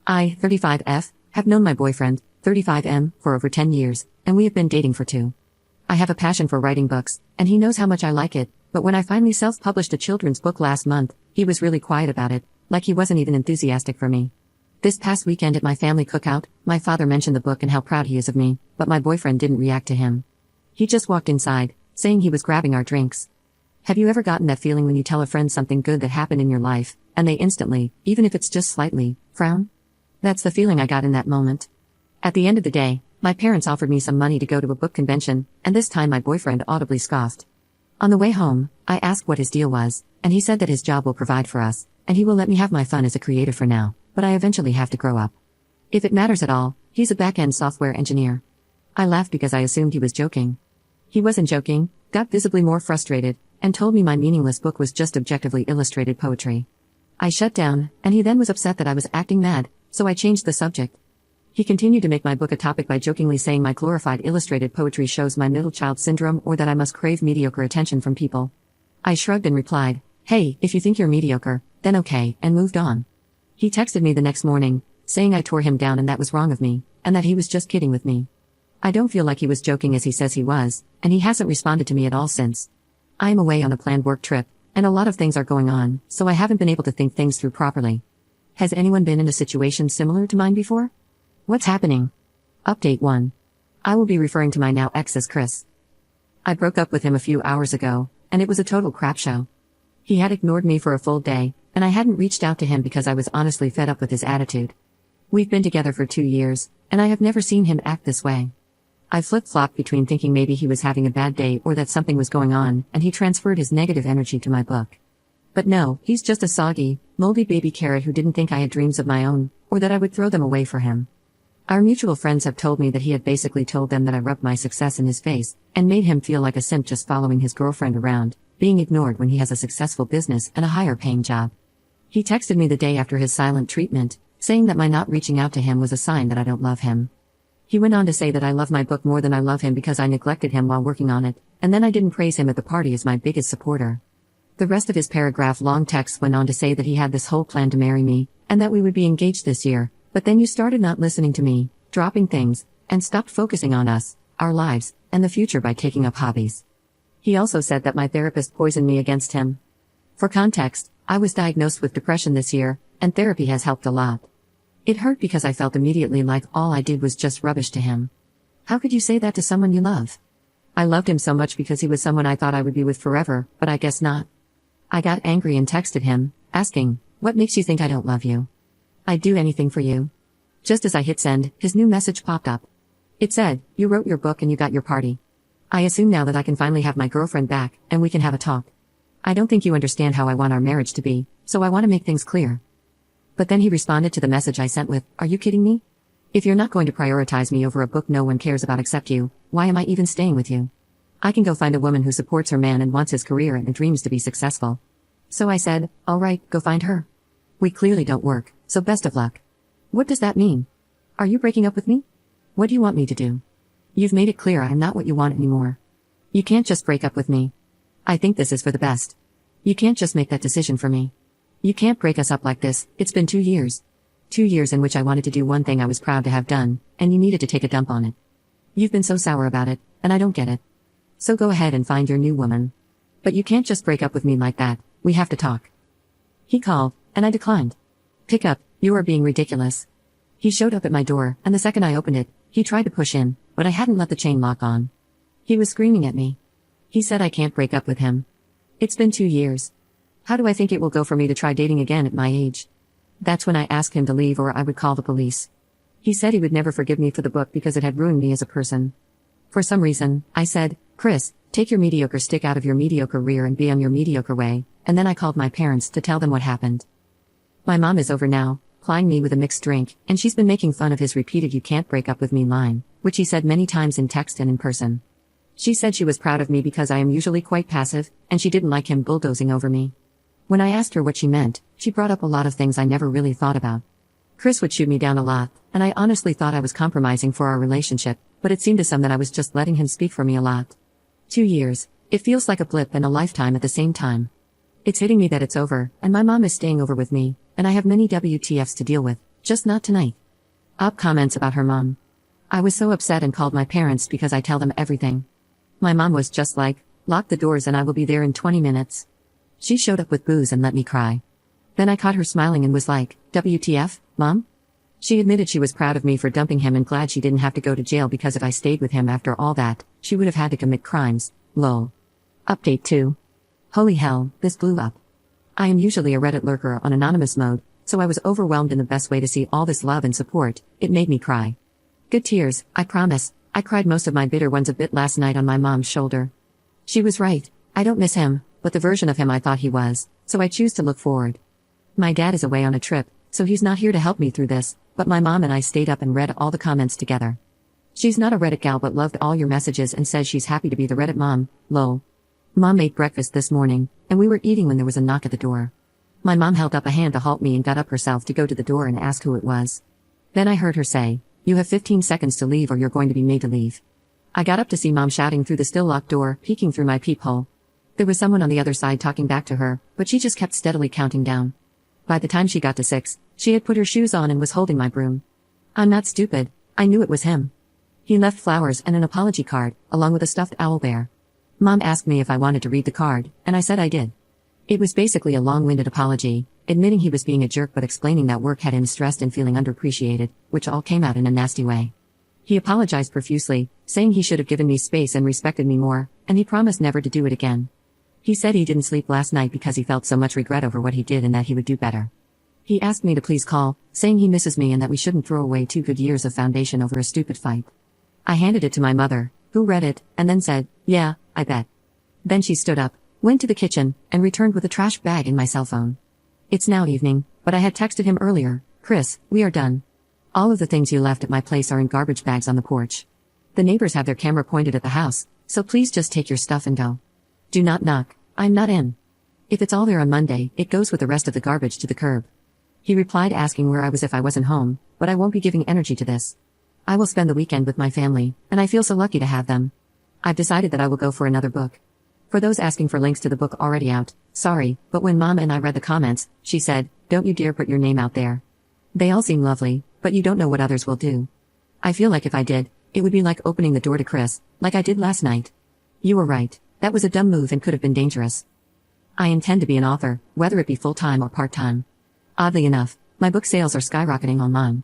I, 35F, have known my boyfriend, 35M, for over 10 years, and we have been dating for 2. I have a passion for writing books, and he knows how much I like it, but when I finally self-published a children's book last month, he was really quiet about it, like he wasn't even enthusiastic for me. This past weekend at my family cookout, my father mentioned the book and how proud he is of me, but my boyfriend didn't react to him. He just walked inside, saying he was grabbing our drinks. Have you ever gotten that feeling when you tell a friend something good that happened in your life, and they instantly, even if it's just slightly, frown? That's the feeling I got in that moment. At the end of the day, my parents offered me some money to go to a book convention, and this time my boyfriend audibly scoffed. On the way home, I asked what his deal was, and he said that his job will provide for us, and he will let me have my fun as a creative for now, but I eventually have to grow up. If it matters at all, he's a back-end software engineer. I laughed because I assumed he was joking. He wasn't joking, got visibly more frustrated, and told me my meaningless book was just objectively illustrated poetry. I shut down, and he then was upset that I was acting mad, so I changed the subject. He continued to make my book a topic by jokingly saying my glorified illustrated poetry shows my middle child syndrome or that I must crave mediocre attention from people. I shrugged and replied, "Hey, if you think you're mediocre, then okay," and moved on. He texted me the next morning, saying I tore him down and that was wrong of me, and that he was just kidding with me. I don't feel like he was joking as he says he was, and he hasn't responded to me at all since. I am away on a planned work trip, and a lot of things are going on, so I haven't been able to think things through properly. Has anyone been in a situation similar to mine before? What's happening? Update 1. I will be referring to my now ex as Chris. I broke up with him a few hours ago, and it was a total crap show. He had ignored me for a full day, and I hadn't reached out to him because I was honestly fed up with his attitude. We've been together for 2 years, and I have never seen him act this way. I flip-flopped between thinking maybe he was having a bad day or that something was going on, and he transferred his negative energy to my book. But no, he's just a soggy, moldy baby carrot who didn't think I had dreams of my own, or that I would throw them away for him. Our mutual friends have told me that he had basically told them that I rubbed my success in his face, and made him feel like a simp just following his girlfriend around, being ignored when he has a successful business and a higher-paying job. He texted me the day after his silent treatment, saying that my not reaching out to him was a sign that I don't love him. He went on to say that I love my book more than I love him because I neglected him while working on it, and then I didn't praise him at the party as my biggest supporter. The rest of his paragraph-long text went on to say that he had this whole plan to marry me, and that we would be engaged this year, but then you started not listening to me, dropping things, and stopped focusing on us, our lives, and the future by taking up hobbies. He also said that my therapist poisoned me against him. For context, I was diagnosed with depression this year, and therapy has helped a lot. It hurt because I felt immediately like all I did was just rubbish to him. How could you say that to someone you love? I loved him so much because he was someone I thought I would be with forever, but I guess not. I got angry and texted him, asking, "What makes you think I don't love you? I'd do anything for you." Just as I hit send, his new message popped up. It said, "You wrote your book and you got your party. I assume now that I can finally have my girlfriend back, and we can have a talk. I don't think you understand how I want our marriage to be, so I want to make things clear." But then he responded to the message I sent with, "Are you kidding me? If you're not going to prioritize me over a book no one cares about except you, why am I even staying with you? I can go find a woman who supports her man and wants his career and dreams to be successful." So I said, "All right, go find her. We clearly don't work, so best of luck." What does that mean? Are you breaking up with me? What do you want me to do? You've made it clear I'm not what you want anymore. You can't just break up with me. I think this is for the best. You can't just make that decision for me. You can't break us up like this. It's been 2 years. 2 years in which I wanted to do one thing I was proud to have done, and you needed to take a dump on it. You've been so sour about it, and I don't get it. So go ahead and find your new woman. But you can't just break up with me like that. We have to talk. He called, and I declined. "Pick up, you are being ridiculous." He showed up at my door, and the second I opened it, he tried to push in, but I hadn't let the chain lock on. He was screaming at me. He said I can't break up with him. It's been 2 years. How do I think it will go for me to try dating again at my age? That's when I asked him to leave or I would call the police. He said he would never forgive me for the book because it had ruined me as a person. For some reason, I said, "Chris, take your mediocre stick out of your mediocre rear and be on your mediocre way," and then I called my parents to tell them what happened. My mom is over now, plying me with a mixed drink, and she's been making fun of his repeated "you can't break up with me" line, which he said many times in text and in person. She said she was proud of me because I am usually quite passive, and she didn't like him bulldozing over me. When I asked her what she meant, she brought up a lot of things I never really thought about. Chris would shoot me down a lot, and I honestly thought I was compromising for our relationship, but it seemed to some that I was just letting him speak for me a lot. 2 years. It feels like a blip and a lifetime at the same time. It's hitting me that it's over, and my mom is staying over with me, and I have many WTFs to deal with, Just not tonight. Up comments about her mom. I was so upset and called my parents because I tell them everything. My mom was just like, lock the doors and I will be there in 20 minutes. She showed up with booze and let me cry. Then I caught her smiling and was like, WTF, Mom? She admitted she was proud of me for dumping him and glad she didn't have to go to jail because if I stayed with him after all that, she would have had to commit crimes, lol. Update 2. Holy hell, this blew up. I am usually a Reddit lurker on anonymous mode, so I was overwhelmed in the best way to see all this love and support. It made me cry. Good tears, I promise. I cried most of my bitter ones a bit last night on my mom's shoulder. She was right, I don't miss him, but the version of him I thought he was, so I choose to look forward. My dad is away on a trip, so he's not here to help me through this, but my mom and I stayed up and read all the comments together. She's not a Reddit gal but loved all your messages and says she's happy to be the Reddit mom, lol. Mom made breakfast this morning, and we were eating when there was a knock at the door. My mom held up a hand to halt me and got up herself to go to the door and ask who it was. Then I heard her say, you have 15 seconds to leave or you're going to be made to leave. I got up to see Mom shouting through the still locked door, peeking through my peephole. There was someone on the other side talking back to her, but she just kept steadily counting down. By the time she got to 6, she had put her shoes on and was holding my broom. I'm not stupid, I knew it was him. He left flowers and an apology card, along with a stuffed owl bear. Mom asked me if I wanted to read the card, and I said I did. It was basically a long-winded apology, admitting he was being a jerk but explaining that work had him stressed and feeling underappreciated, which all came out in a nasty way. He apologized profusely, saying he should have given me space and respected me more, and he promised never to do it again. He said he didn't sleep last night because he felt so much regret over what he did and that he would do better. He asked me to please call, saying he misses me and that we shouldn't throw away 2 good years of foundation over a stupid fight. I handed it to my mother, who read it, and then said, yeah, I bet. Then she stood up, went to the kitchen, and returned with a trash bag and my cell phone. It's now evening, but I had texted him earlier, Chris, we are done. All of the things you left at my place are in garbage bags on the porch. The neighbors have their camera pointed at the house, so please just take your stuff and go. Do not knock, I'm not in. If it's all there on Monday, it goes with the rest of the garbage to the curb. He replied asking where I was if I wasn't home, but I won't be giving energy to this. I will spend the weekend with my family, and I feel so lucky to have them. I've decided that I will go for another book. For those asking for links to the book already out, sorry, but when Mom and I read the comments, she said, don't you dare put your name out there. They all seem lovely, but you don't know what others will do. I feel like if I did, it would be like opening the door to Chris, like I did last night. You were right, that was a dumb move and could have been dangerous. I intend to be an author, whether it be full-time or part-time. Oddly enough, my book sales are skyrocketing online.